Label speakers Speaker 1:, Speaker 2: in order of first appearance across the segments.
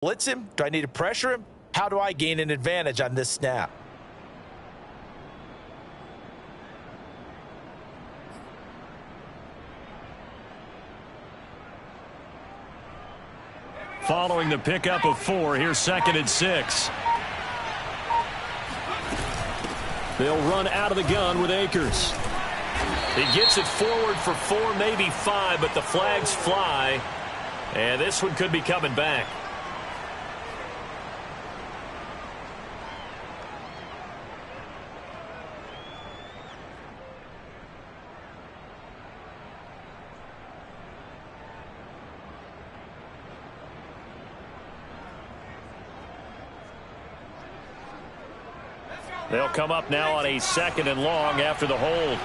Speaker 1: blitz him? Do I need to pressure him? How do I gain an advantage on this snap?
Speaker 2: Following the pickup of 4, here's 2nd and 6. They'll run out of the gun with Akers. He gets it forward for 4, maybe 5, but the flags fly. And this one could be coming back. They'll come up now on a 2nd and long after the hold.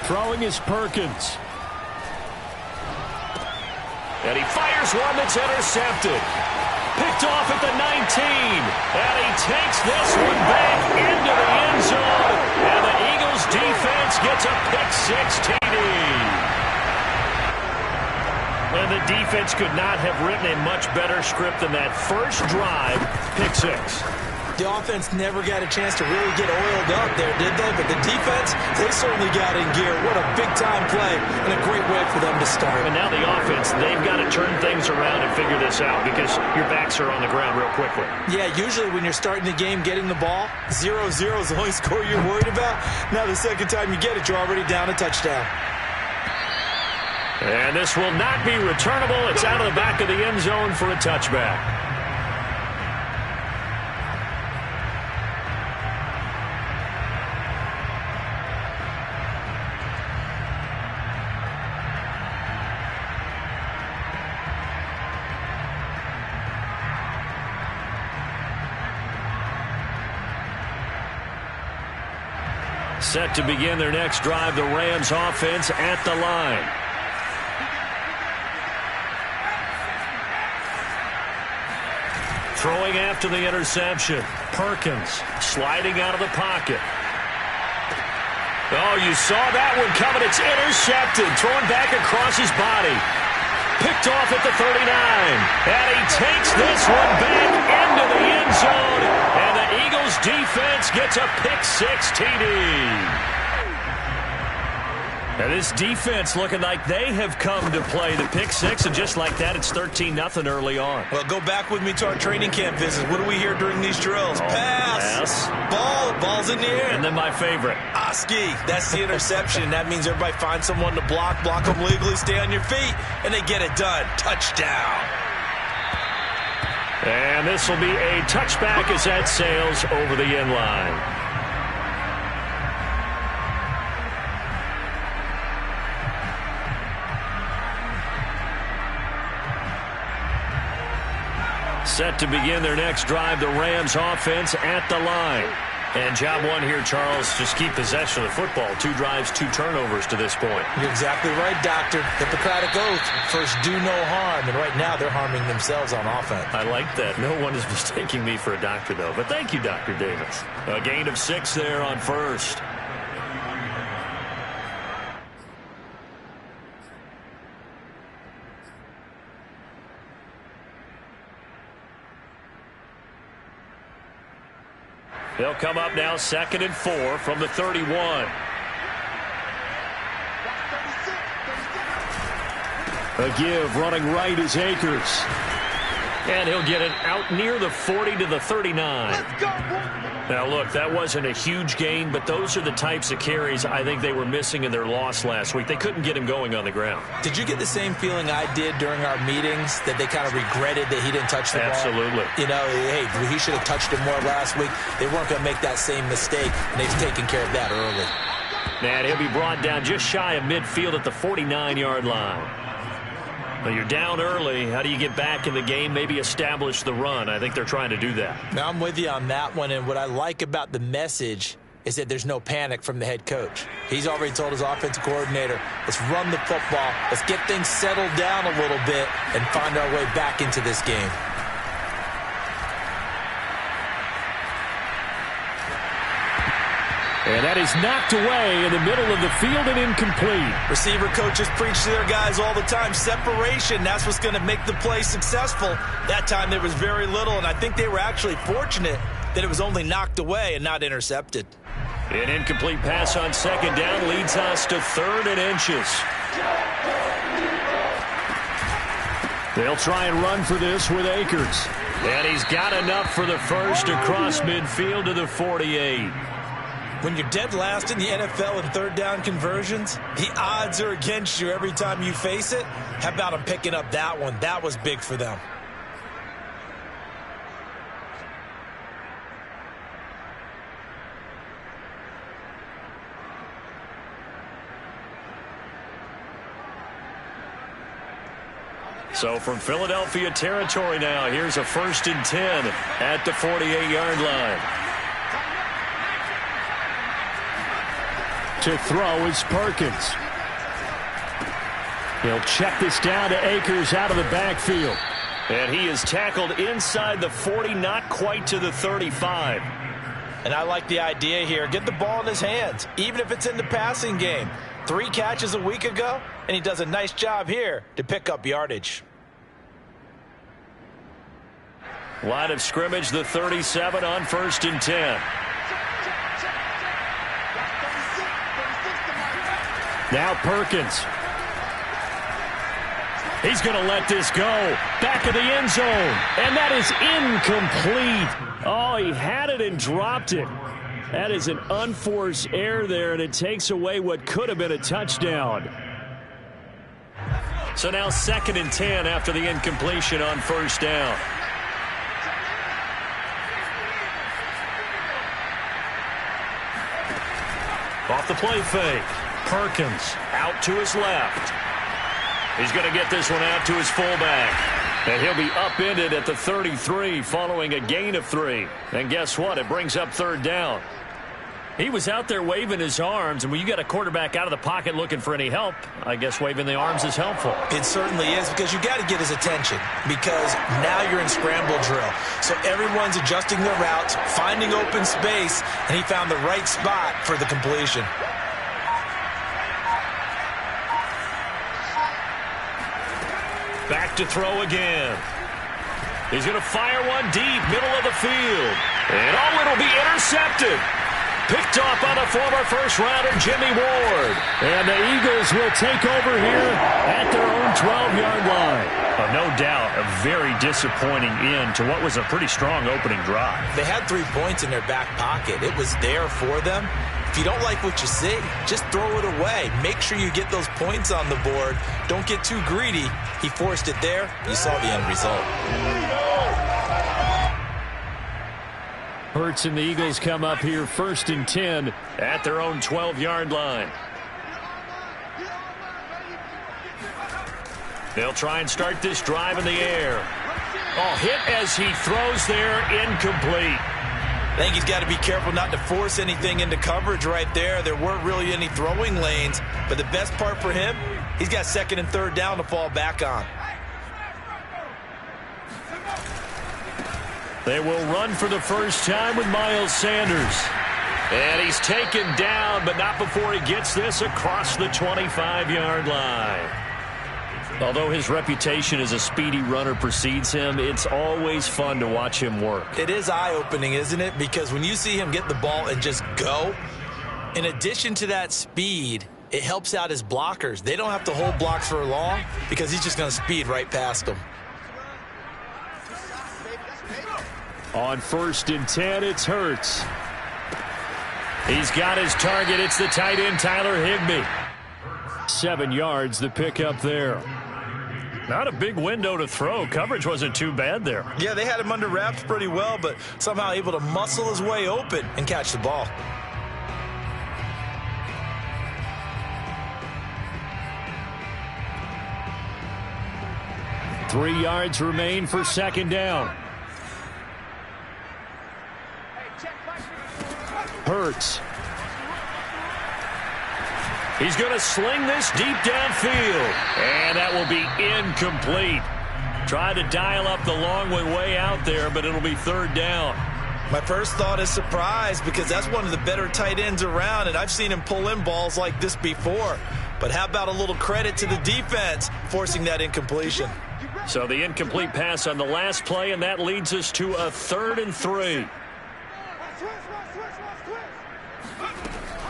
Speaker 2: Throwing is Perkins. And he fires one that's intercepted. Picked off at the 19. And he takes this one back into the end zone. And the Eagles defense gets a pick-6 TD. And the defense could not have written a much better script than that first drive, pick-6.
Speaker 1: The offense never got a chance to really get oiled up there, did they? But the defense, they certainly got in gear. What a big-time play and a great way for them to start.
Speaker 2: And now the offense, they've got to turn things around and figure this out because your backs are on the ground real quickly. Yeah, usually when you're starting the game, getting the ball, 0-0 is the only score you're worried about. Now the second time you get it, you're already down a touchdown. And this will not be returnable. It's out of the back of the end zone for a touchback. Set to begin their next drive, the Rams offense at the line. Throwing after the interception. Perkins sliding out of the pocket. Oh, you saw that one coming. It's intercepted. Thrown back across his body. Picked off at the 39. And he takes this one back into the end zone. And the Eagles defense gets a pick-6 TD. And this defense looking like they have come to play the pick-6, and just like that, it's 13-0 early on.
Speaker 1: Well, go back with me to our training camp visit. What do we hear during these drills? Pass. Ball's in the air.
Speaker 2: And then my favorite.
Speaker 1: Oski. That's the interception. That means everybody finds someone to block them legally, stay on your feet, and they get it done. Touchdown.
Speaker 2: And this will be a touchback as that sails over the end line. Set to begin their next drive, the Rams offense at the line. And job one here, Charles, just keep possession of the football. 2 drives, 2 turnovers to this point.
Speaker 1: You're exactly right, Doctor. Hippocratic oath. First, do no harm. And right now, they're harming themselves on offense.
Speaker 2: I like that. No one is mistaking me for a doctor, though. But thank you, Dr. Davis. A gain of 6 there on first. They'll come up now 2nd and 4 from the 31. A give running right is Akers. And he'll get it out near the 40 to the 39. Now, look, that wasn't a huge gain, but those are the types of carries I think they were missing in their loss last week. They couldn't get him going on the ground.
Speaker 1: Did you get the same feeling I did during our meetings, that they kind of regretted that he didn't touch the ball?
Speaker 2: Absolutely.
Speaker 1: You know, hey, he should have touched it more last week. They weren't going to make that same mistake, and they've taken care of that early.
Speaker 2: And he'll be brought down just shy of midfield at the 49-yard line. Well, you're down early. How do you get back in the game? Maybe establish the run. I think they're trying to do that.
Speaker 1: Now, I'm with you on that one, and what I like about the message is that there's no panic from the head coach. He's already told his offensive coordinator, let's run the football, let's get things settled down a little bit and find our way back into this game.
Speaker 2: And that is knocked away in the middle of the field and incomplete.
Speaker 1: Receiver coaches preach to their guys all the time. Separation, that's what's going to make the play successful. That time there was very little, and I think they were actually fortunate that it was only knocked away and not intercepted.
Speaker 2: An incomplete pass on second down leads us to 3rd and inches. They'll try and run for this with Akers. And he's got enough for the first across midfield to the 48.
Speaker 1: When you're dead last in the NFL in third down conversions, the odds are against you every time you face it. How about him picking up that one? That was big for them.
Speaker 2: So from Philadelphia territory now, here's a 1st and 10 at the 48-yard line. To throw is Perkins. He'll check this down to Akers out of the backfield. And he is tackled inside the 40, not quite to the 35.
Speaker 1: And I like the idea here. Get the ball in his hands, even if it's in the passing game. 3 catches a week ago, and he does a nice job here to pick up yardage.
Speaker 2: Line of scrimmage, the 37 on 1st and 10. Now Perkins. He's going to let this go. Back of the end zone. And that is incomplete. Oh, he had it and dropped it. That is an unforced error there, and it takes away what could have been a touchdown. So now 2nd and 10 after the incompletion on 1st down. Off the play fake. Perkins out to his left. He's going to get this one out to his fullback. And he'll be upended at the 33 following a gain of 3. And guess what? It brings up 3rd down. He was out there waving his arms, and when you got a quarterback out of the pocket looking for any help, I guess waving the arms is helpful.
Speaker 1: It certainly is, because you got to get his attention, because now you're in scramble drill. So everyone's adjusting their routes, finding open space, and he found the right spot for the completion.
Speaker 2: Back to throw again. He's going to fire one deep, middle of the field. And it'll be intercepted. Picked off by the former first-rounder, Jimmy Ward. And the Eagles will take over here at their own 12-yard line. No doubt, a very disappointing end to what was a pretty strong opening drive.
Speaker 1: They had 3 points in their back pocket. It was there for them. If you don't like what you see, just throw it away. Make sure you get those points on the board. Don't get too greedy. He forced it there. You saw the end result.
Speaker 2: Hurts and the Eagles come up here 1st and 10 at their own 12-yard line. They'll try and start this drive in the air. Oh, hit as he throws there, incomplete.
Speaker 1: I think he's got to be careful not to force anything into coverage right there. There weren't really any throwing lanes, but the best part for him, he's got 2nd and 3rd down to fall back on.
Speaker 2: They will run for the first time with Miles Sanders. And he's taken down, but not before he gets this across the 25-yard line. Although his reputation as a speedy runner precedes him, it's always fun to watch him work.
Speaker 1: It is eye-opening, isn't it? Because when you see him get the ball and just go, in addition to that speed, it helps out his blockers. They don't have to hold blocks for long because he's just going to speed right past them.
Speaker 2: On 1st and 10, it's Hurts. He's got his target. It's the tight end, Tyler Higbee. 7 yards, the pickup there. Not a big window to throw. Coverage wasn't too bad there.
Speaker 1: Yeah, they had him under wraps pretty well, but somehow able to muscle his way open and catch the ball.
Speaker 2: Three yards remain for 2nd down. Hurts. He's going to sling this deep downfield. And that will be incomplete. Tried to dial up the long way out there, but it'll be 3rd down.
Speaker 1: My first thought is surprise, because that's one of the better tight ends around, and I've seen him pull in balls like this before. But how about a little credit to the defense forcing that incompletion?
Speaker 2: So the incomplete pass on the last play, and that leads us to a 3rd and 3.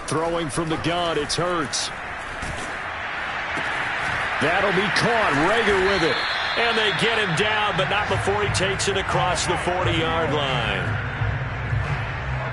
Speaker 2: Throwing from the gun, it's Hurts. That'll be caught. Rager with it. And they get him down, but not before he takes it across the 40-yard line.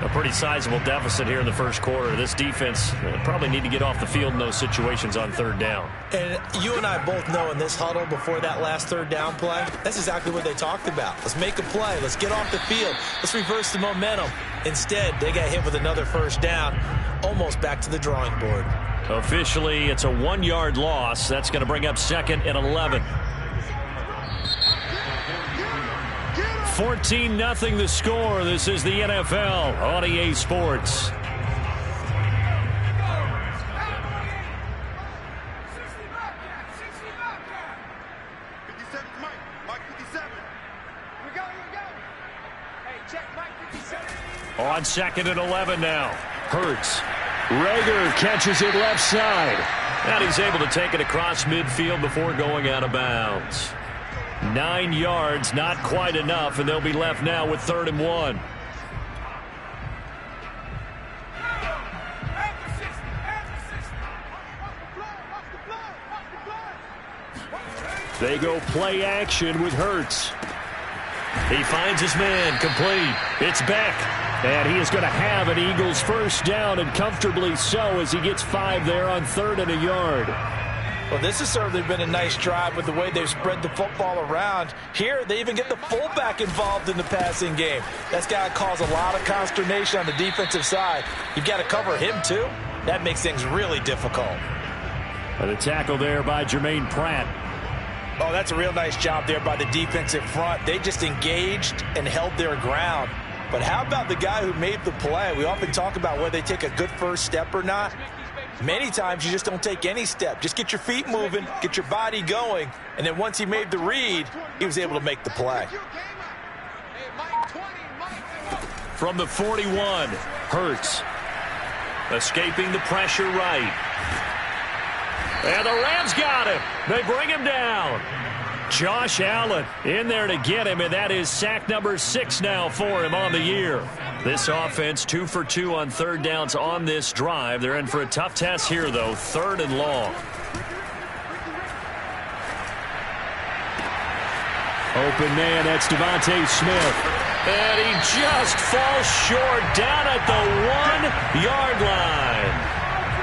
Speaker 2: A pretty sizable deficit here in the first quarter. This defense probably need to get off the field in those situations on 3rd down.
Speaker 1: And you and I both know in this huddle before that last 3rd down play, that's exactly what they talked about. Let's make a play. Let's get off the field. Let's reverse the momentum. Instead, they got hit with another 1st down, almost back to the drawing board.
Speaker 2: Officially, it's a 1-yard loss. That's going to bring up 2nd and 11. 14-0 the score. This is the NFL on EA Sports. On 2nd and 11 now. Hurts. Rager catches it left side. And he's able to take it across midfield before going out of bounds. 9 yards, not quite enough, and they'll be left now with 3rd and 1. They go play action with Hurts. He finds his man, complete. It's Beck. And he is going to have an Eagles 1st down, and comfortably so, as he gets 5 there on 3rd and a yard.
Speaker 1: Well, this has certainly been a nice drive with the way they've spread the football around. Here, they even get the fullback involved in the passing game. That's got to cause a lot of consternation on the defensive side. You've got to cover him, too. That makes things really difficult.
Speaker 2: And the tackle there by Jermaine Pratt.
Speaker 1: Oh, that's a real nice job there by the defensive front. They just engaged and held their ground. But how about the guy who made the play? We often talk about whether they take a good first step or not. Many times you just don't take any step. Just get your feet moving, get your body going, and then once he made the read, he was able to make the play.
Speaker 2: From the 41, Hurts. Escaping the pressure right. And the Rams got him. They bring him down. Josh Allen in there to get him, and that is sack number 6 now for him on the year. This offense 2 for 2 on 3rd downs on this drive. They're in for a tough test here, though. 3rd and long. Open man, that's Devontae Smith. And he just falls short down at the 1-yard line.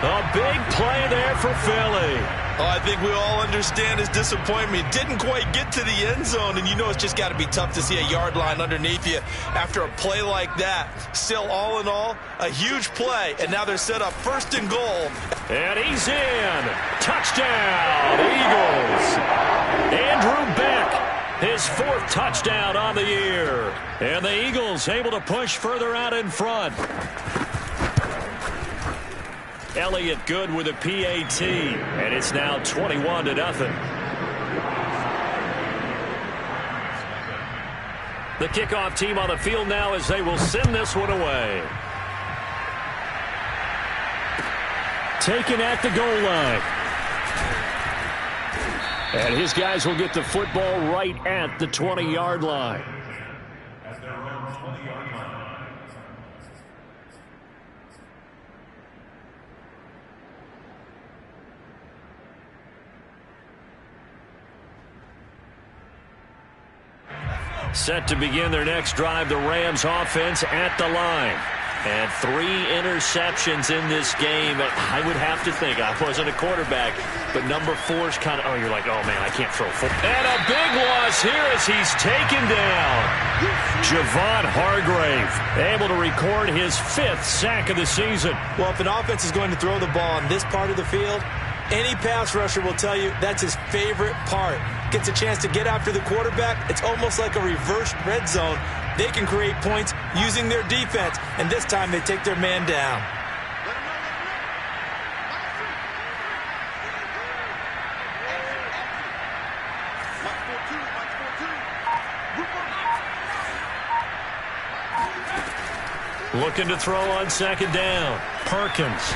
Speaker 2: A big play there for Philly.
Speaker 1: Oh, I think we all understand his disappointment. Didn't quite get to the end zone, and you know it's just got to be tough to see a yard line underneath you after a play like that. Still, all in all, a huge play, and now they're set up 1st and goal.
Speaker 2: And he's in. Touchdown, Eagles. Andrew Beck, his 4th touchdown on the year. And the Eagles able to push further out in front. Elliott good with a PAT, and it's now 21-0. The kickoff team on the field now as they will send this one away. Taken at the goal line. And his guys will get the football right at the 20-yard line. Set to begin their next drive, the Rams offense at the line. And 3 interceptions in this game. I would have to think, I wasn't a quarterback, but number 4's kind of, you're like, oh man, I can't throw football. And a big loss here as he's taken down. Javon Hargrave able to record his 5th sack of the season.
Speaker 1: Well, if an offense is going to throw the ball on this part of the field, any pass rusher will tell you that's his favorite part. Gets a chance to get after the quarterback. It's almost like a reverse red zone. They can create points using their defense, and this time they take their man down.
Speaker 2: Looking to throw on second down. Perkins.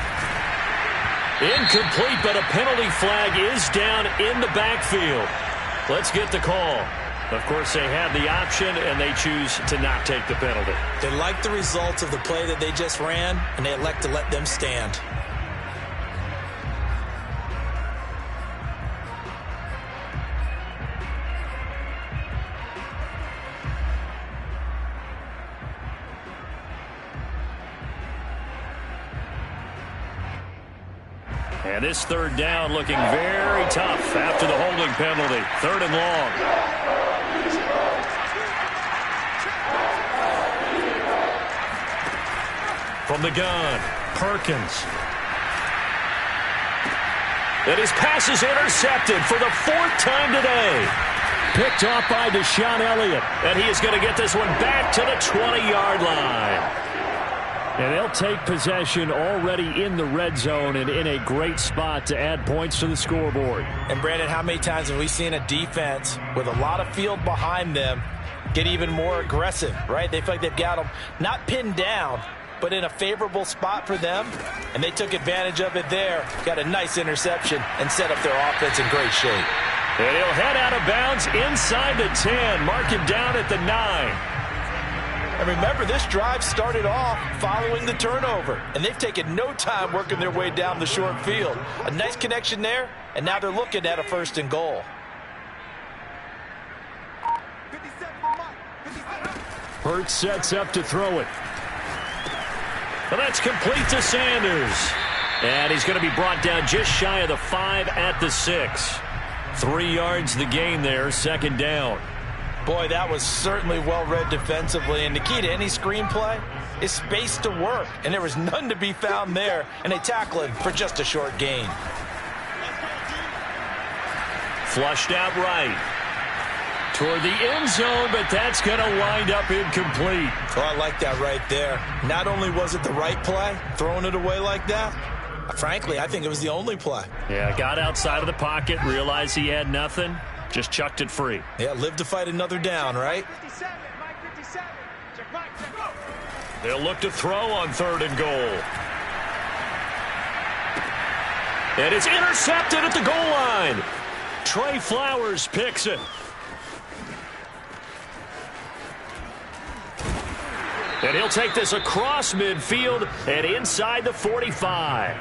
Speaker 2: Incomplete, but a penalty flag is down in the backfield. Let's get the call. Of course, they have the option, and they choose to not take the penalty.
Speaker 1: They like the results of the play that they just ran, and they elect to let them stand.
Speaker 2: And this third down looking very tough after the holding penalty. Third and long. From the gun, Perkins. And his pass is intercepted for the fourth time today. Picked off by Deshaun Elliott. And he is going to get this one back to the 20-yard line. And they'll take possession already in the red zone and in a great spot to add points to the scoreboard.
Speaker 1: And, Brandon, how many times have we seen a defense with a lot of field behind them get even more aggressive, right? They feel like they've got them not pinned down, but in a favorable spot for them, and they took advantage of it there. Got a nice interception and set up their offense in great shape.
Speaker 2: And he'll head out of bounds inside the 10. Mark him down at the 9.
Speaker 1: And remember, this drive started off following the turnover, and they've taken no time working their way down the short field. A nice connection there, and now they're looking at a first and goal.
Speaker 2: Hurts sets up to throw it. And that's complete to Sanders. And he's going to be brought down just shy of the 5 at the 6. 3 yards the gain there, second down.
Speaker 1: Boy, that was certainly well-read defensively, and the key to any screenplay is space to work, and there was none to be found there, and they tackle him for just a short gain.
Speaker 2: Flushed out right. Toward the end zone, but that's going to wind up incomplete.
Speaker 1: Oh, I like that right there. Not only was it the right play, throwing it away like that, frankly, I think it was the only play.
Speaker 2: Yeah, got outside of the pocket, realized he had nothing. Just chucked it free.
Speaker 1: Yeah, live to fight another down, right?
Speaker 2: They'll look to throw on third and goal. And it's intercepted at the goal line. Trey Flowers picks it. And he'll take this across midfield and inside the 45.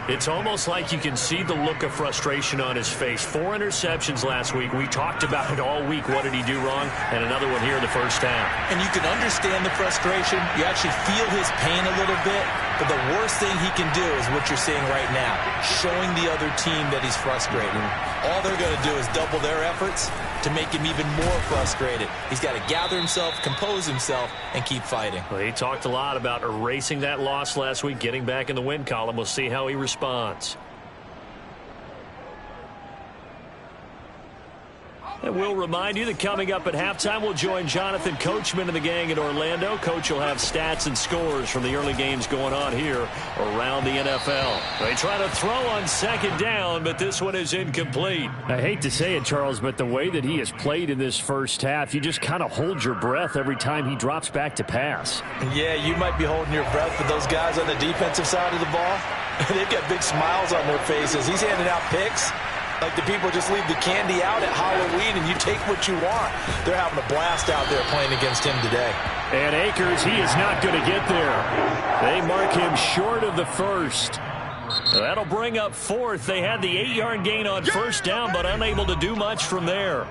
Speaker 2: It's almost like you can see the look of frustration on his face. 4 interceptions last week. We talked about it all week. What did he do wrong? And another one here in the first half.
Speaker 1: And you can understand the frustration. You actually feel his pain a little bit. But the worst thing he can do is what you're seeing right now, showing the other team that he's frustrated. All they're going to do is double their efforts to make him even more frustrated. He's got to gather himself, compose himself, and keep fighting.
Speaker 2: Well, he talked a lot about erasing that loss last week, getting back in the win column. We'll see how he responds. And we'll remind you that coming up at halftime, we'll join Jonathan Coachman and the gang in Orlando. Coach will have stats and scores from the early games going on here around the NFL. They try to throw on second down, but this one is incomplete.
Speaker 3: I hate to say it, Charles, but the way that he has played in this first half, you just kind of hold your breath every time he drops back to pass.
Speaker 1: Yeah, you might be holding your breath, but those guys on the defensive side of the ball, they've got big smiles on their faces. He's handing out picks. Like the people just leave the candy out at Halloween and you take what you want. They're having a blast out there playing against him today.
Speaker 3: And Akers, he is not going to get there. They mark him short of the first.
Speaker 2: That'll bring up fourth. They had the 8-yard gain on first down, but unable to do much from there.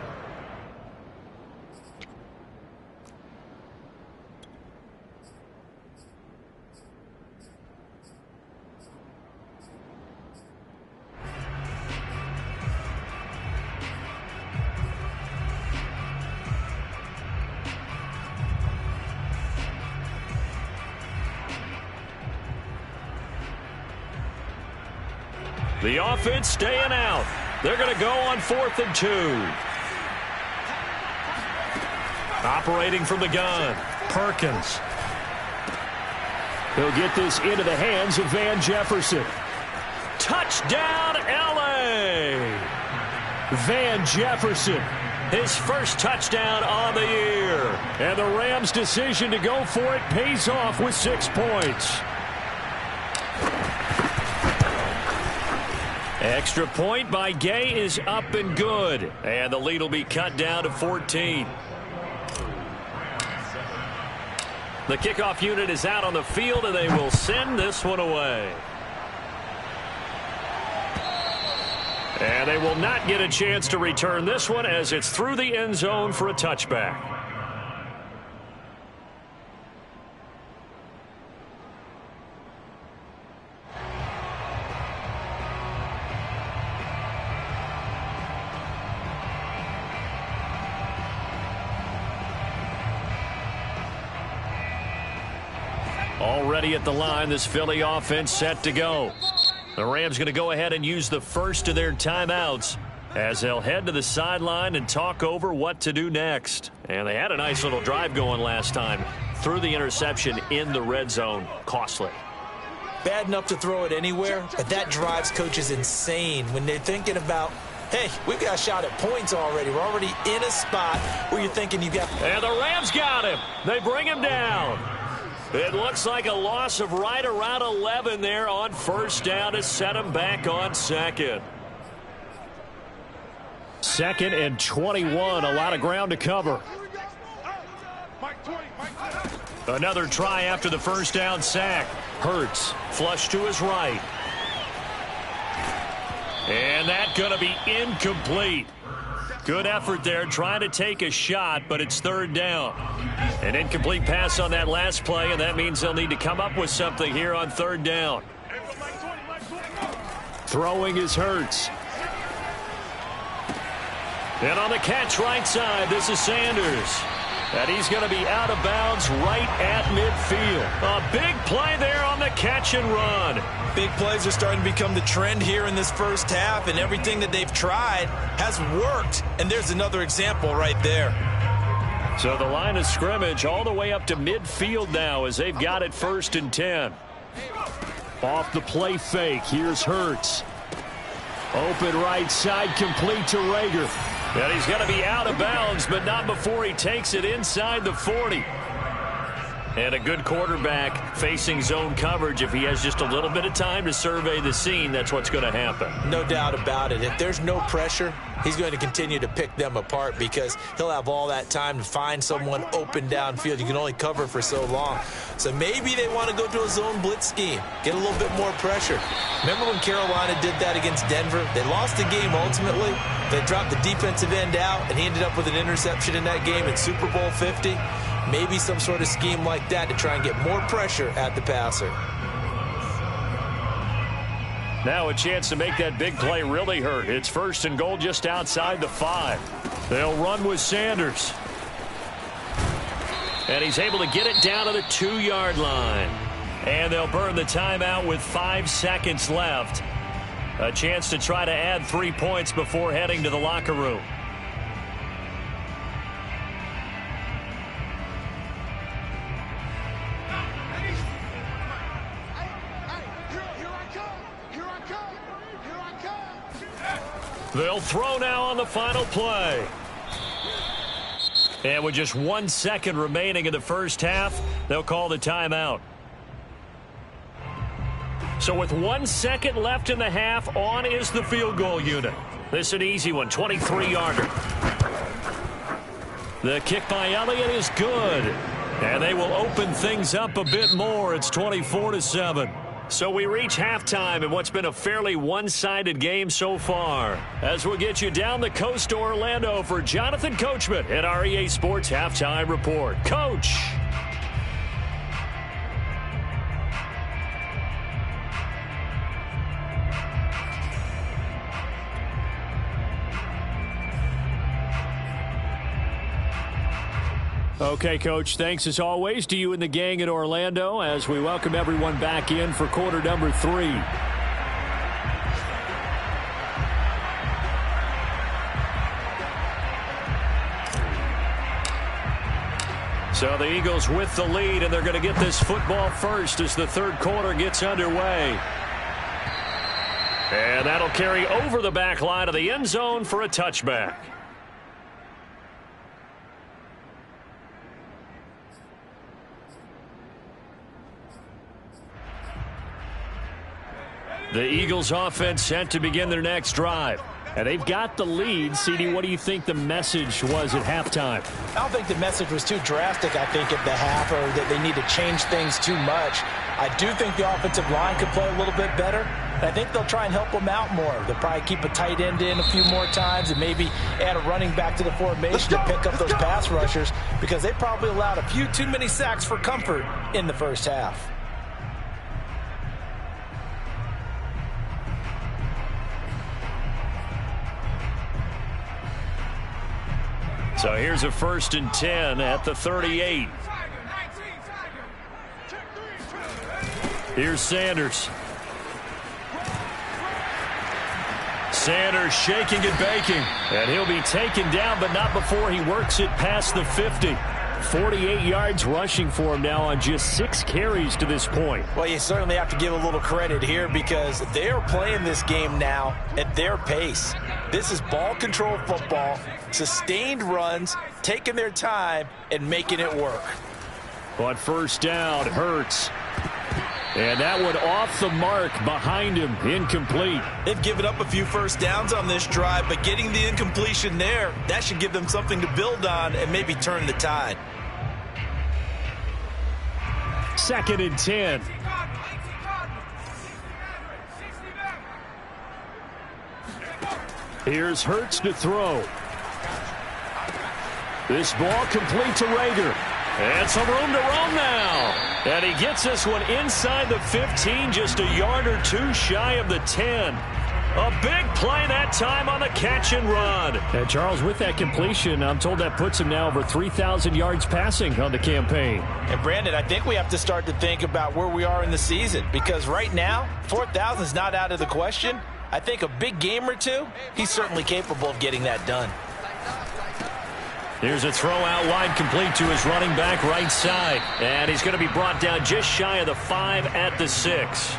Speaker 2: The offense staying out. They're going to go on 4th and 2. Operating from the gun, Perkins.
Speaker 3: He'll get this into the hands of Van Jefferson.
Speaker 2: Touchdown, L.A.
Speaker 3: Van Jefferson.
Speaker 2: his first touchdown on the year.
Speaker 3: And the Rams' decision to go for it pays off with 6 points.
Speaker 2: Extra point by Gay is up and good. And the lead will be cut down to 14. The kickoff unit is out on the field, and they will send this one away. And they will not get a chance to return this one as it's through the end zone for a touchback. Already at the line, this Philly offense set to go. The Rams going to go ahead and use the first of their timeouts as they'll head to the sideline and talk over what to do next. And they had a nice little drive going last time. Threw the interception in the red zone. Costly.
Speaker 1: Bad enough to throw it anywhere, but that drives coaches insane when they're thinking about, hey, we've got a shot at points already. We're already in a spot where you're thinking you've got...
Speaker 2: And the Rams got him. They bring him down. It looks like a loss of right around 11 there on first down to set him back on second.
Speaker 3: 2nd and 21, a lot of ground to cover.
Speaker 2: Another try after the first down sack. Hurts, flush to his right. And that's going to be incomplete. Good effort there, trying to take a shot, but it's 3rd down. An incomplete pass on that last play, and that means they'll need to come up with something here on 3rd down.
Speaker 3: Throwing is Hurts.
Speaker 2: And on the catch right side, this is Sanders. And he's going to be out of bounds right at midfield. A big play there on the catch and run.
Speaker 1: Big plays are starting to become the trend here in this first half, and everything that they've tried has worked. And there's another example right there.
Speaker 2: So the line of scrimmage all the way up to midfield now as they've got it 1st and 10.
Speaker 3: Off the play fake, here's Hurts. Open right side, complete to Rager.
Speaker 2: And he's going to be out of bounds, but not before he takes it inside the 40. And a good quarterback facing zone coverage. If he has just a little bit of time to survey the scene, that's what's going to happen.
Speaker 1: No doubt about it. If there's no pressure, he's going to continue to pick them apart because he'll have all that time to find someone open downfield. You can only cover for so long. So maybe they want to go to a zone blitz scheme, get a little bit more pressure. Remember when Carolina did that against Denver? They lost the game ultimately. They dropped the defensive end out, and he ended up with an interception in that game in Super Bowl 50. Maybe some sort of scheme like that to try and get more pressure at the passer.
Speaker 2: Now a chance to make that big play really hurt. It's 1st and goal just outside the 5. They'll run with Sanders. And he's able to get it down to the 2-yard line. And they'll burn the timeout with 5 seconds left. A chance to try to add 3 points before heading to the locker room. They'll throw now on the final play. And with just 1 second remaining in the first half, they'll call the timeout. So with 1 second left in the half, on is the field goal unit. This is an easy one, 23-yarder. The kick by Elliott is good. And they will open things up a bit more. It's 24-7. So we reach halftime in what's been a fairly one-sided game so far. As we'll get you down the coast to Orlando for Jonathan Coachman at our EA Sports Halftime Report. Coach.
Speaker 3: Okay, Coach, thanks as always to you and the gang in Orlando as we welcome everyone back in for quarter number 3.
Speaker 2: So the Eagles with the lead, and they're going to get this football first as the third quarter gets underway. And that'll carry over the back line of the end zone for a touchback. The Eagles offense set to begin their next drive.
Speaker 3: And they've got the lead. CD, what do you think the message was at halftime?
Speaker 1: I don't think the message was too drastic, I think, at the half, or that they need to change things too much. I do think the offensive line could play a little bit better, and I think they'll try and help them out more. They'll probably keep a tight end in a few more times and maybe add a running back to the formation to pick up those pass rushers, because they probably allowed a few too many sacks for comfort in the first half.
Speaker 2: So here's a 1st and 10 at the 38. Here's Sanders. Sanders shaking and baking. And he'll be taken down, but not before he works it past the 50.
Speaker 3: 48 yards rushing for him now on just 6 carries to this point.
Speaker 1: Well, you certainly have to give a little credit here, because they are playing this game now at their pace. This is ball control football, sustained runs, taking their time, and making it work.
Speaker 3: On 1st down, Hurts. And that one off the mark behind him, incomplete.
Speaker 1: They've given up a few first downs on this drive, but getting the incompletion there, that should give them something to build on and maybe turn the tide.
Speaker 3: 2nd and 10. Here's Hurts to throw. This ball complete to Rager.
Speaker 2: And some room to roam now. And he gets this one inside the 15, just a yard or two shy of the 10. A big play that time on the catch and run.
Speaker 3: And Charles, with that completion, I'm told that puts him now over 3,000 yards passing on the campaign.
Speaker 1: And Brandon, I think we have to start to think about where we are in the season, because right now, 4,000 is not out of the question. I think a big game or two, he's certainly capable of getting that done.
Speaker 2: Here's a throw out wide, complete to his running back right side. And he's going to be brought down just shy of the 5 at the 6.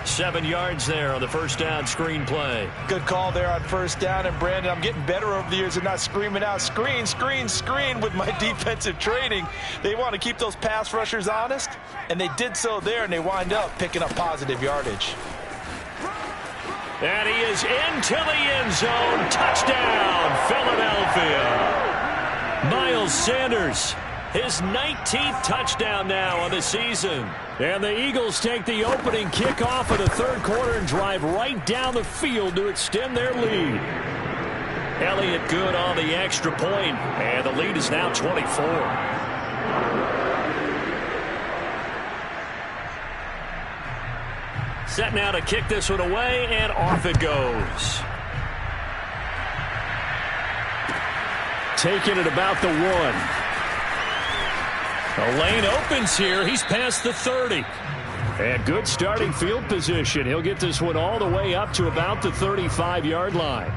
Speaker 2: 7 yards there on the 1st down screen play.
Speaker 1: Good call there on 1st down. And Brandon, I'm getting better over the years of not screaming out screen, screen, screen with my defensive training. They want to keep those pass rushers honest, and they did so there, and they wind up picking up positive yardage.
Speaker 2: And he is into the end zone. Touchdown, Philadelphia. Miles Sanders, his 19th touchdown now on the season.
Speaker 3: And the Eagles take the opening kickoff of the 3rd quarter and drive right down the field to extend their lead.
Speaker 2: Elliott good on the extra point, and the lead is now 24. Set now to kick this one away, and off it goes.
Speaker 3: Taking it about the 1.
Speaker 2: A lane opens here. He's past the 30.
Speaker 3: And good starting field position. He'll get this one all the way up to about the 35-yard line.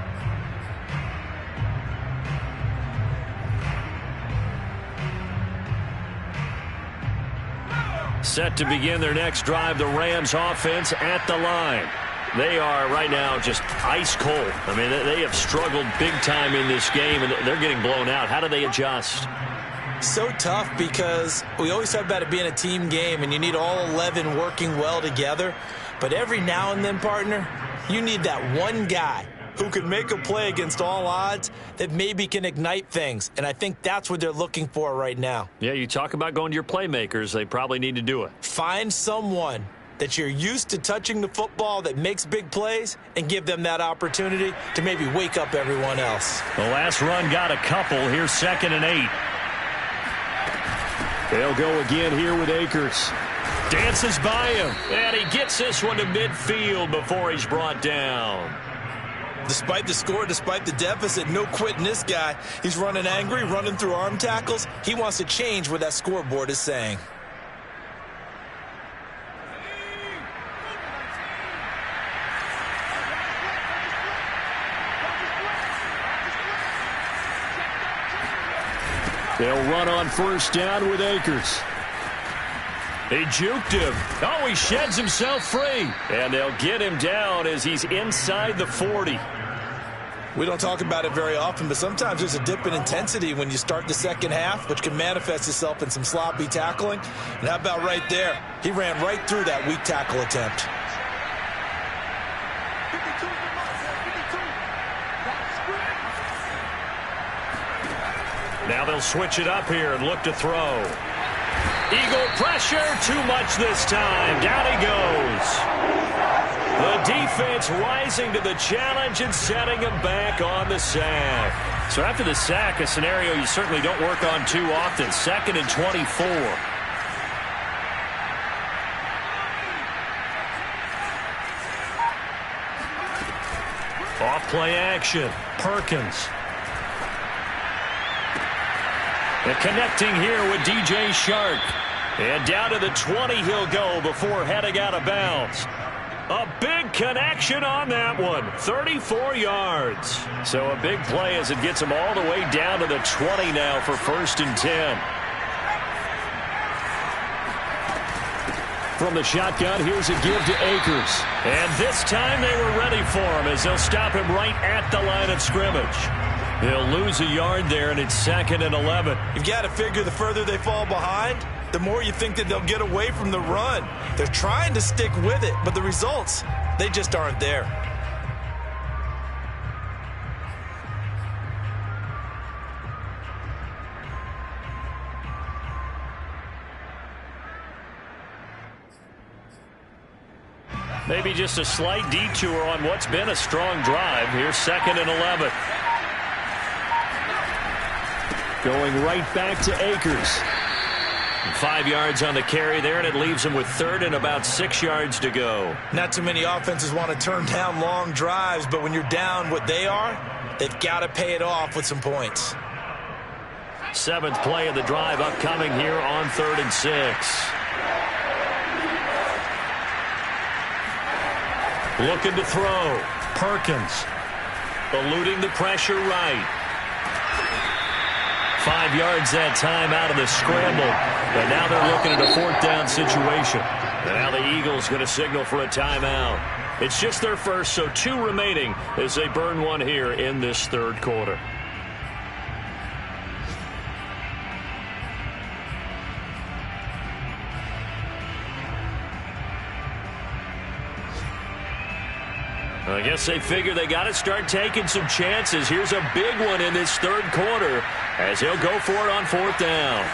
Speaker 2: Set to begin their next drive, the Rams offense at the line. They are right now just ice cold. I mean, they have struggled big time in this game, and they're getting blown out. How do they adjust?
Speaker 1: So tough, because we always talk about it being a team game, and you need all 11 working well together. But every now and then, partner, you need that one guy who can make a play against all odds that maybe can ignite things. And I think that's what they're looking for right now.
Speaker 2: Yeah, you talk about going to your playmakers. They probably need to do it.
Speaker 1: Find someone that you're used to touching the football that makes big plays, and give them that opportunity to maybe wake up everyone else.
Speaker 2: The last run got a couple. Here's 2nd and 8.
Speaker 3: They'll go again here with Akers.
Speaker 2: Dances by him, and he gets this one to midfield before he's brought down.
Speaker 1: Despite the score, despite the deficit, no quitting this guy. He's running angry, running through arm tackles. He wants to change what that scoreboard is saying.
Speaker 3: They'll run on 1st down with Akers.
Speaker 2: He juked him. Oh, he sheds himself free. And they'll get him down as he's inside the 40.
Speaker 1: We don't talk about it very often, but sometimes there's a dip in intensity when you start the second half, which can manifest itself in some sloppy tackling. And how about right there? He ran right through that weak tackle attempt.
Speaker 2: Now they'll switch it up here and look to throw. Eagle pressure, too much this time. Down he goes. The defense rising to the challenge and setting him back on the sack. So after the sack, a scenario you certainly don't work on too often. 2nd and 24. Off play action. Perkins. And connecting here with DJ Shark. And down to the 20 he'll go before heading out of bounds. A big connection on that one. 34 yards. So a big play as it gets him all the way down to the 20 now for 1st and 10.
Speaker 3: From the shotgun, here's a give to Akers.
Speaker 2: And this time they were ready for him as they'll stop him right at the line of scrimmage. They'll lose a yard there, and it's 2nd and 11.
Speaker 1: You've got to figure the further they fall behind, the more you think that they'll get away from the run. They're trying to stick with it, but the results, they just aren't there.
Speaker 2: Maybe just a slight detour on what's been a strong drive. Here's 2nd and 11.
Speaker 3: Going right back to Akers.
Speaker 2: 5 yards on the carry there, and it leaves him with 3rd and about 6 yards to go.
Speaker 1: Not too many offenses want to turn down long drives, but when you're down what they are, they've got to pay it off with some points.
Speaker 2: 7th play of the drive upcoming here on 3rd and 6. Looking to throw. Perkins. Eluding the pressure right. 5 yards that time out of the scramble. But now they're looking at a 4th down situation. And now the Eagles going to signal for a timeout. It's just their first, so 2 remaining as they burn one here in this 3rd quarter. I guess they figure they got to start taking some chances. Here's a big one in this 3rd quarter as he'll go for it on 4th down.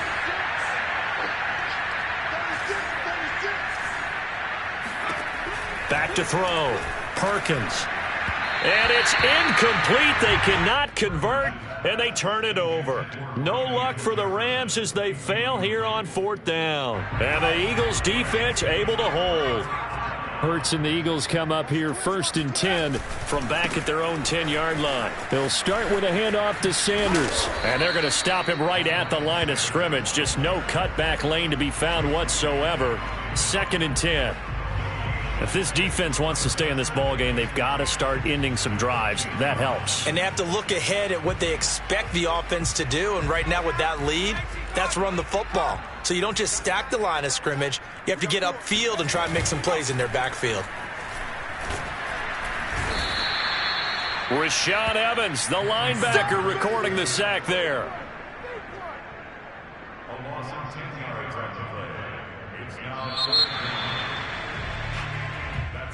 Speaker 2: Back to throw. Perkins. And it's incomplete. They cannot convert, and they turn it over. No luck for the Rams as they fail here on 4th down. And the Eagles defense able to hold.
Speaker 3: Hurts and the Eagles come up here 1st and 10
Speaker 2: from back at their own 10-yard line.
Speaker 3: They'll start with a handoff to Sanders.
Speaker 2: And they're going to stop him right at the line of scrimmage. Just no cutback lane to be found whatsoever. 2nd and 10. If this defense wants to stay in this ballgame, they've got to start ending some drives. That helps.
Speaker 1: And they have to look ahead at what they expect the offense to do. And right now with that lead, that's run the football. So you don't just stack the line of scrimmage. You have to get upfield and try and make some plays in their backfield.
Speaker 2: Rashaan Evans, the linebacker, recording the sack there.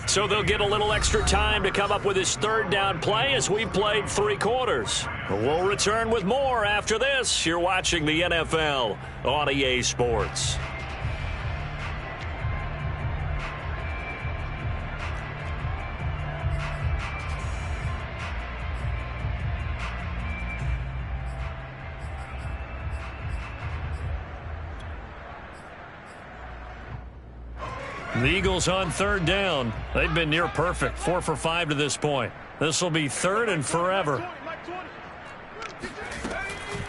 Speaker 2: So they'll get a little extra time to come up with his 3rd down play as we've played 3 quarters. We'll return with more after this. You're watching the NFL on EA Sports. The Eagles on 3rd down. They've been near perfect. 4 for 5 to this point. This will be 3rd and forever.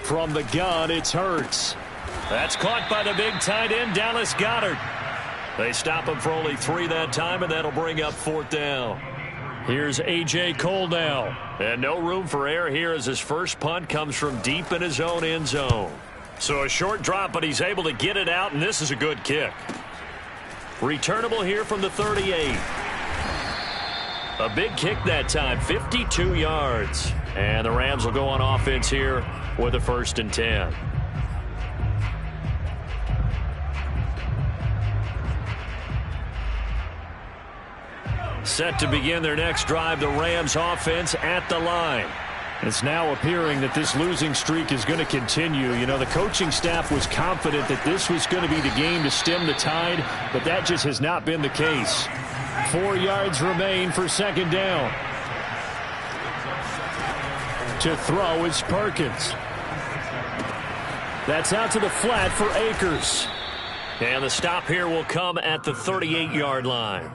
Speaker 3: From the gun, it's Hurts.
Speaker 2: That's caught by the big tight end, Dallas Goedert. They stop him for only 3 that time, and that'll bring up 4th down. Here's A.J. Cole now. And no room for error here as his first punt comes from deep in his own end zone. So a short drop, but he's able to get it out, and this is a good kick. Returnable here from the 38. A big kick that time, 52 yards. And the Rams will go on offense here with a 1st and 10. Set to begin their next drive, the Rams offense at the line.
Speaker 3: It's now appearing that this losing streak is going to continue. You know, the coaching staff was confident that this was going to be the game to stem the tide, but that just has not been the case. 4 yards remain for second down. To throw is Perkins. That's out to the flat for Akers.
Speaker 2: And the stop here will come at the 38-yard line.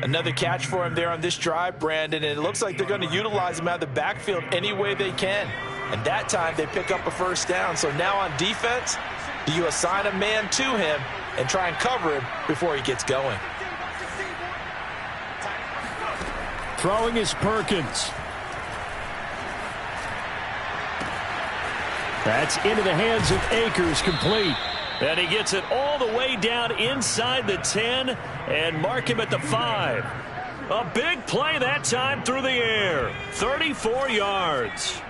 Speaker 1: Another catch for him there on this drive, Brandon, and it looks like they're going to utilize him out of the backfield any way they can. And that time they pick up a first down. So now on defense, do you assign a man to him and try and cover him before he gets going?
Speaker 3: Throwing is Perkins. That's into the hands of Akers, complete.
Speaker 2: And he gets it all the way down inside the 10 and mark him at the 5. A big play that time through the air. 34 yards.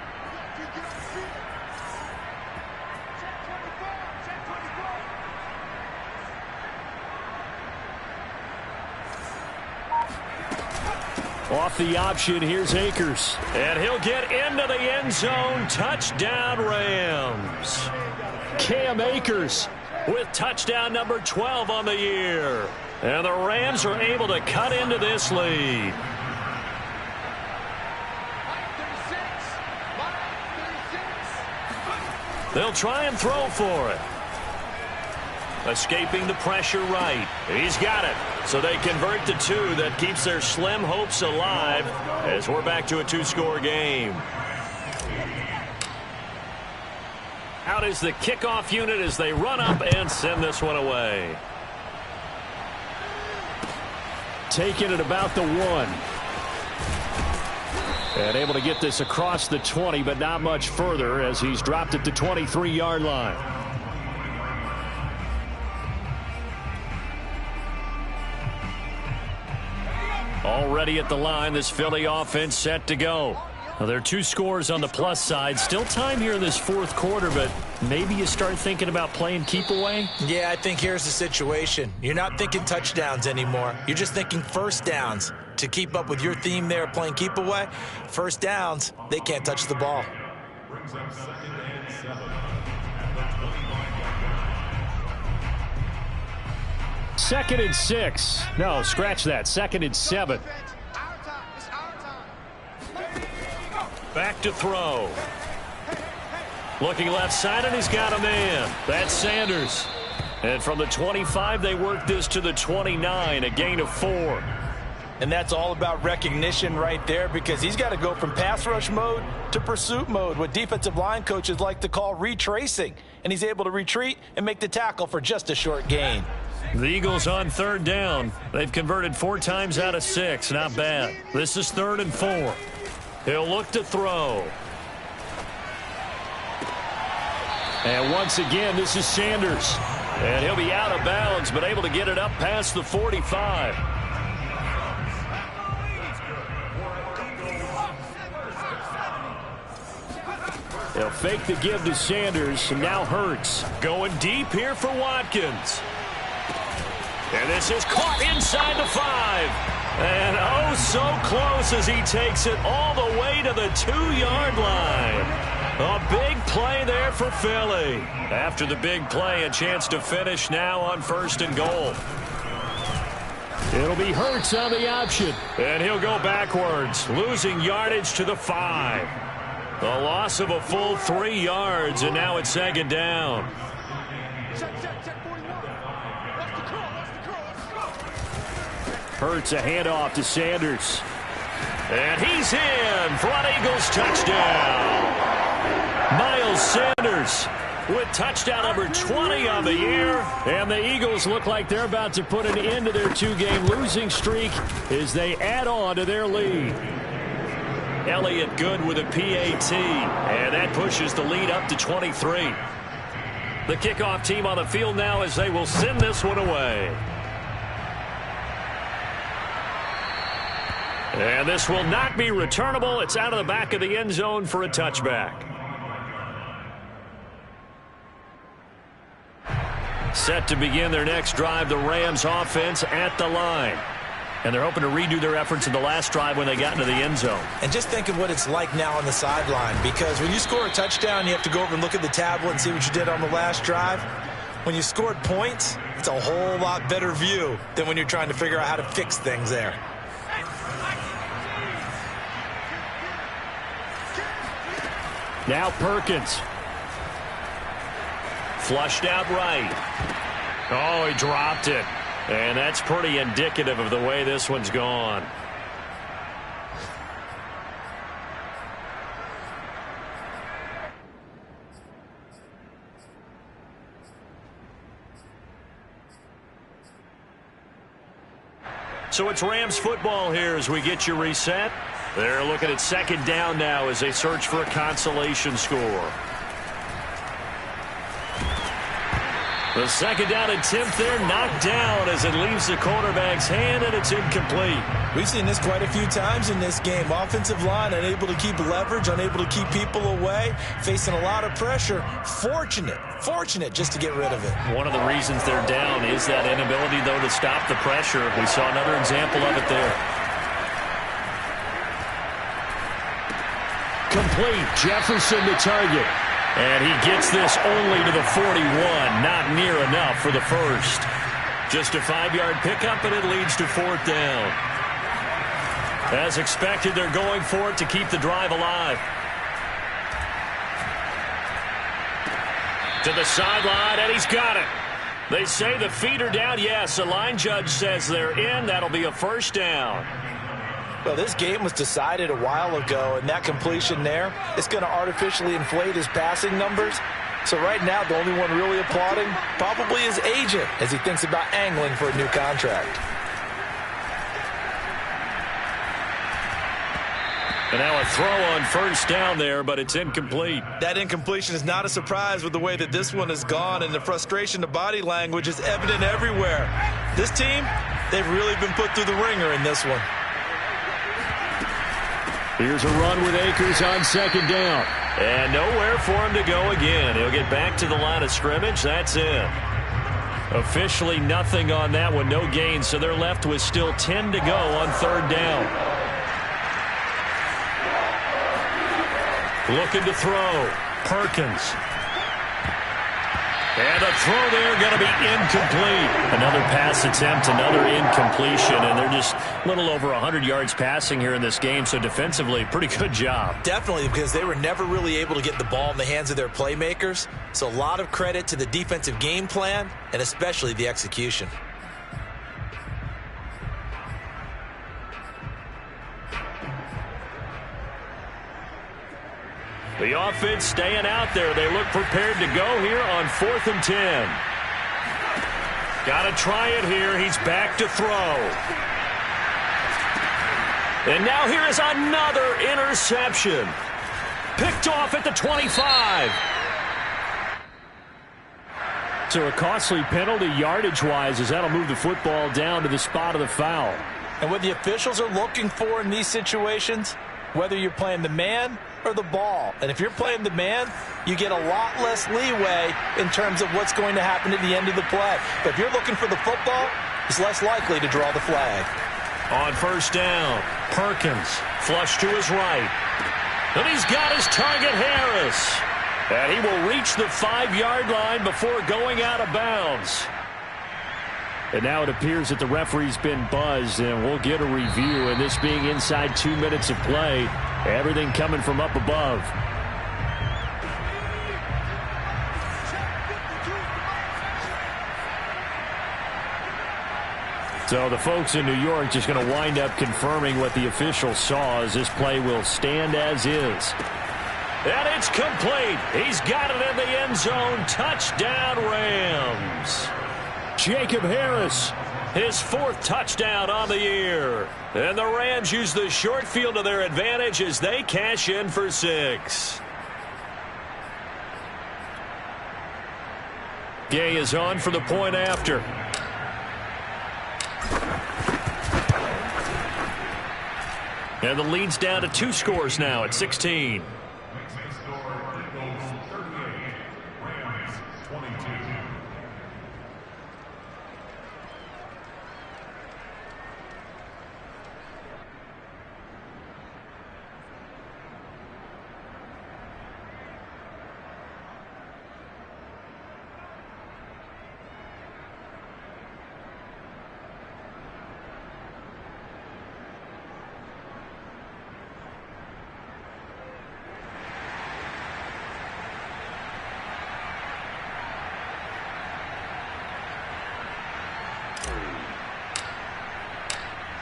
Speaker 3: Off the option, here's Akers.
Speaker 2: And he'll get into the end zone. Touchdown, Rams.
Speaker 3: Cam Akers
Speaker 2: with touchdown number 12 on the year. And the Rams are able to cut into this lead. They'll try and throw for it. Escaping the pressure right. He's got it. So they convert the 2. That keeps their slim hopes alive as we're back to a 2-score game. Out is the kickoff unit as they run up and send this one away.
Speaker 3: Taking it about the 1. And able to get this across the 20, but not much further as he's dropped at the 23-yard line. Already at the line, this Philly offense set to go. Well, there are 2 scores on the plus side. Still time here in this fourth quarter, but maybe you start thinking about playing keep away?
Speaker 1: Yeah, I think here's the situation. You're not thinking touchdowns anymore. You're just thinking first downs. To keep up with your theme there, playing keep away, first downs, they can't touch the ball.
Speaker 3: Second and 6. No, scratch that. Second and 7.
Speaker 2: Back to throw. Looking left side, and he's got a man. That's Sanders. And from the 25, they work this to the 29, a gain of 4.
Speaker 1: And that's all about recognition right there, because he's got to go from pass rush mode to pursuit mode, what defensive line coaches like to call retracing. And he's able to retreat and make the tackle for just a short gain.
Speaker 2: The Eagles on third down. They've converted 4 times out of 6. Not bad. This is 3rd and 4. He'll look to throw.
Speaker 3: And once again, this is Sanders.
Speaker 2: And he'll be out of bounds, but able to get it up past the 45.
Speaker 3: They'll fake the give to Sanders, and now Hurts.
Speaker 2: Going deep here for Watkins. And this is caught inside the 5. And oh, so close as he takes it all the way to the 2-yard line. A big play there for Philly. After the big play, a chance to finish now on 1st and goal.
Speaker 3: It'll be Hurts on the option.
Speaker 2: And he'll go backwards, losing yardage to the 5. The loss of a full 3 yards, and now it's 2nd down.
Speaker 3: Hurts a handoff to Sanders.
Speaker 2: And he's in for an Eagles touchdown. Miles Sanders with touchdown number 20 on the year.
Speaker 3: And the Eagles look like they're about to put an end to their 2-game losing streak as they add on to their lead.
Speaker 2: Elliott good with a PAT. And that pushes the lead up to 23. The kickoff team on the field now as they will send this one away. And this will not be returnable. It's out of the back of the end zone for a touchback. Set to begin their next drive, the Rams offense at the line. And they're hoping to redo their efforts in the last drive when they got into the end zone.
Speaker 1: And just think of what it's like now on the sideline, because when you score a touchdown, you have to go over and look at the tablet and see what you did on the last drive. When you scored points, it's a whole lot better view than when you're trying to figure out how to fix things there.
Speaker 3: Now Perkins.
Speaker 2: Flushed out right. Oh, he dropped it. And that's pretty indicative of the way this one's gone. So it's Rams football here as we get you reset. They're looking at second down now as they search for a consolation score. The second down attempt there knocked down as it leaves the quarterback's hand, and it's incomplete.
Speaker 1: We've seen this quite a few times in this game. Offensive line unable to keep leverage, unable to keep people away, facing a lot of pressure. Fortunate just to get rid of it.
Speaker 2: One of the reasons they're down is that inability, though, to stop the pressure. We saw another example of it there.
Speaker 3: Complete. Jefferson the target.
Speaker 2: And he gets this only to the 41. Not near enough for the first. Just a 5-yard pickup, and it leads to fourth down. As expected, they're going for it to keep the drive alive. To the sideline, and he's got it. They say the feet are down. Yes, the line judge says they're in. That'll be a first down.
Speaker 1: Well, this game was decided a while ago, and that completion there is going to artificially inflate his passing numbers. So right now, the only one really applauding probably his agent as he thinks about angling for a new contract.
Speaker 2: And now a throw on first down there, but it's incomplete.
Speaker 1: That incompletion is not a surprise with the way that this one has gone, and the frustration, the body language is evident everywhere. This team, they've really been put through the ringer in this one.
Speaker 3: Here's a run with Akers on second down.
Speaker 2: And nowhere for him to go again. He'll get back to the line of scrimmage. That's it. Officially nothing on that one. No gain. So they're left with still 10 to go on third down. Looking to throw. Perkins. And the throw there going to be incomplete. Another pass attempt, another incompletion, and they're just a little over 100 yards passing here in this game, so defensively, pretty good job.
Speaker 1: Definitely, because they were never really able to get the ball in the hands of their playmakers, so a lot of credit to the defensive game plan and especially the execution.
Speaker 2: The offense staying out there. They look prepared to go here on 4th and 10. Got to try it here. He's back to throw. And now here is another interception. Picked off at the 25.
Speaker 3: So a costly penalty yardage-wise as that'll move the football down to the spot of the foul.
Speaker 1: And what the officials are looking for in these situations, whether you're playing the man or the ball. And if you're playing the man, you get a lot less leeway in terms of what's going to happen at the end of the play. But if you're looking for the football, it's less likely to draw the flag.
Speaker 2: On first down, Perkins flush to his right. And he's got his target, Harris. And he will reach the 5-yard line before going out of bounds.
Speaker 3: And now it appears that the referee's been buzzed, and we'll get a review. And this being inside 2 minutes of play, everything coming from up above. So the folks in New York just going to wind up confirming what the official saw as this play will stand as is.
Speaker 2: And it's complete. He's got it in the end zone. Touchdown, Rams.
Speaker 3: Jacob Harris.
Speaker 2: His 4th touchdown on the year. And the Rams use the short field to their advantage as they cash in for 6. Gay is on for the point after. And the lead's down to 2 scores now at 16.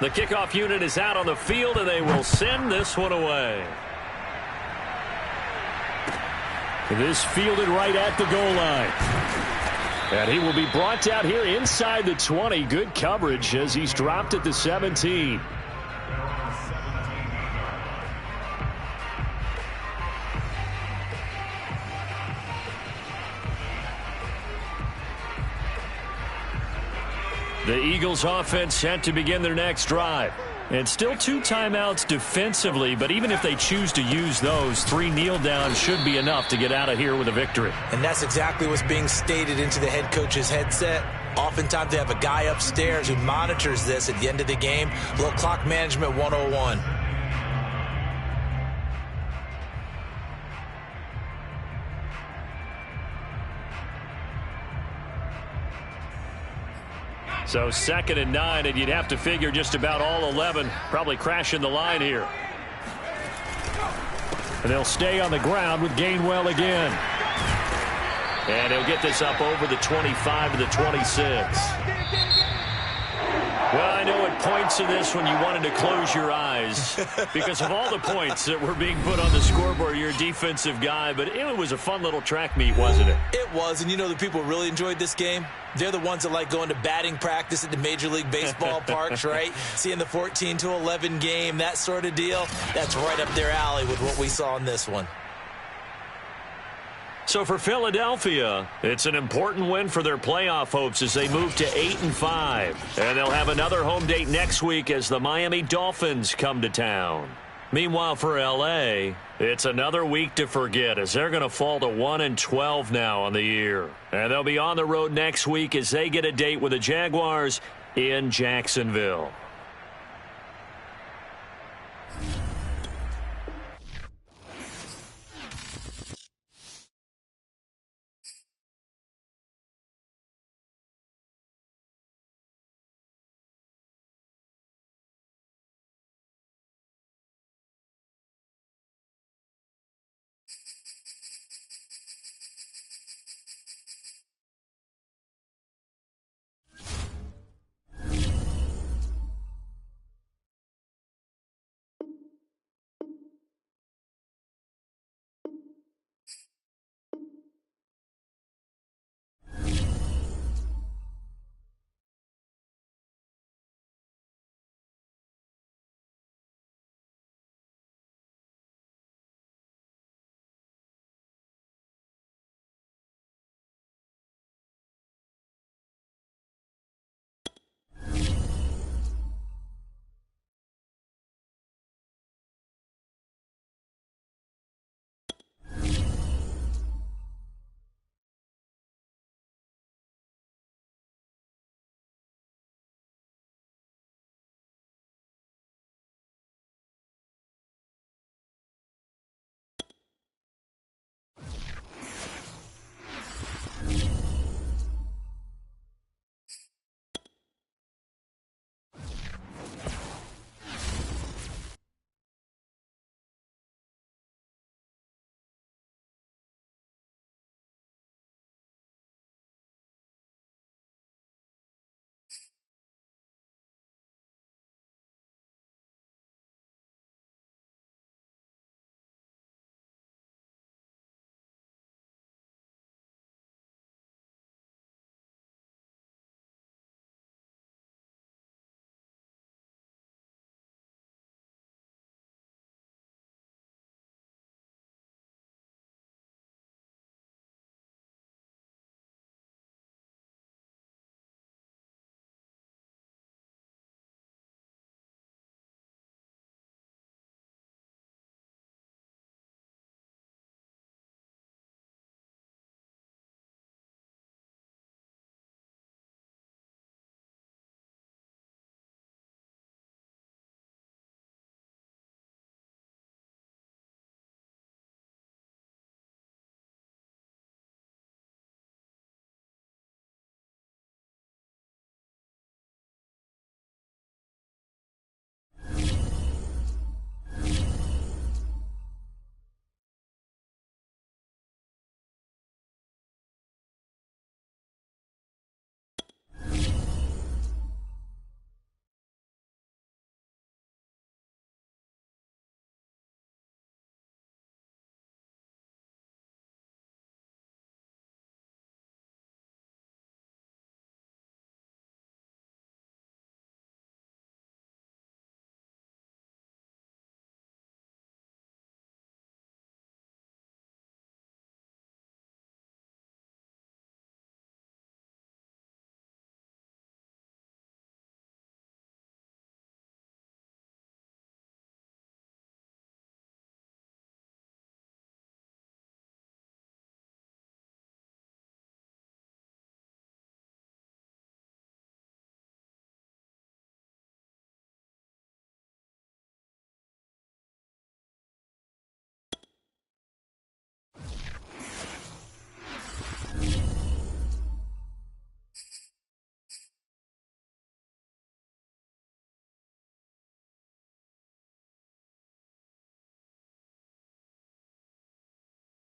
Speaker 2: The kickoff unit is out on the field, and they will send this one away.
Speaker 3: This fielded right at the goal line. And he will be brought down here inside the 20. Good coverage as he's dropped at the 17. The Eagles offense set to begin their next drive. And still 2 timeouts defensively, but even if they choose to use those, 3 kneel downs should be enough to get out of here with a victory.
Speaker 1: And that's exactly what's being stated into the head coach's headset. Oftentimes they have a guy upstairs who monitors this at the end of the game. A little clock management 101.
Speaker 3: So 2nd and 9, and you'd have to figure just about all 11 probably crashing the line here. And they'll stay on the ground with Gainwell again.
Speaker 2: And he'll get this up over the 25 to the 26. Well, I know at points in this when you wanted to close your eyes because of all the points that were being put on the scoreboard. You're a defensive guy, but it was a fun little track meet, wasn't it?
Speaker 1: It was, and you know the people who really enjoyed this game? They're the ones that like going to batting practice at the Major League Baseball parks, right? Seeing the 14-11 game, that sort of deal. That's right up their alley with what we saw in this one.
Speaker 2: So for Philadelphia, it's an important win for their playoff hopes as they move to 8-5. And they'll have another home date next week as the Miami Dolphins come to town. Meanwhile, for L.A., it's another week to forget as they're going to fall to 1-12 now on the year. And they'll be on the road next week as they get a date with the Jaguars in Jacksonville.